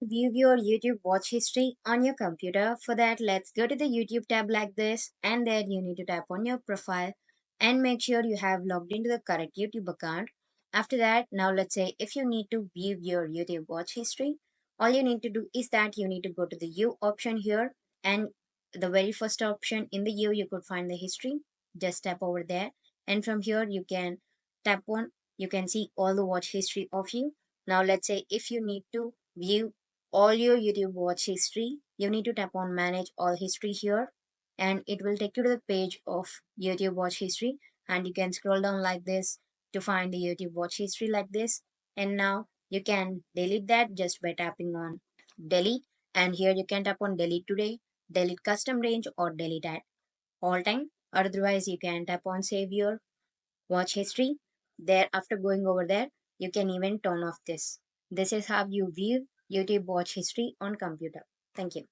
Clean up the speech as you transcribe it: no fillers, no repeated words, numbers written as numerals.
View your YouTube watch history on your computer. For that, let's go to the YouTube tab like this, and then you need to tap on your profile and make sure you have logged into the correct YouTube account. After that, now let's say if you need to view your YouTube watch history, all you need to do is that you need to go to the view option here, and the very first option in the view you could find the history. Just tap over there, and from here you can tap on, you can see all the watch history of you. Now let's say if you need to view all your YouTube watch history, you need to tap on manage all history here, and it will take you to the page of YouTube watch history, and you can scroll down like this to find the YouTube watch history like this. And now you can delete that just by tapping on delete, and here you can tap on delete today, delete custom range, or delete at all time. Otherwise you can tap on save your watch history. There, after going over there, you can even turn off this. This is how you view YouTube watch history on computer. Thank you.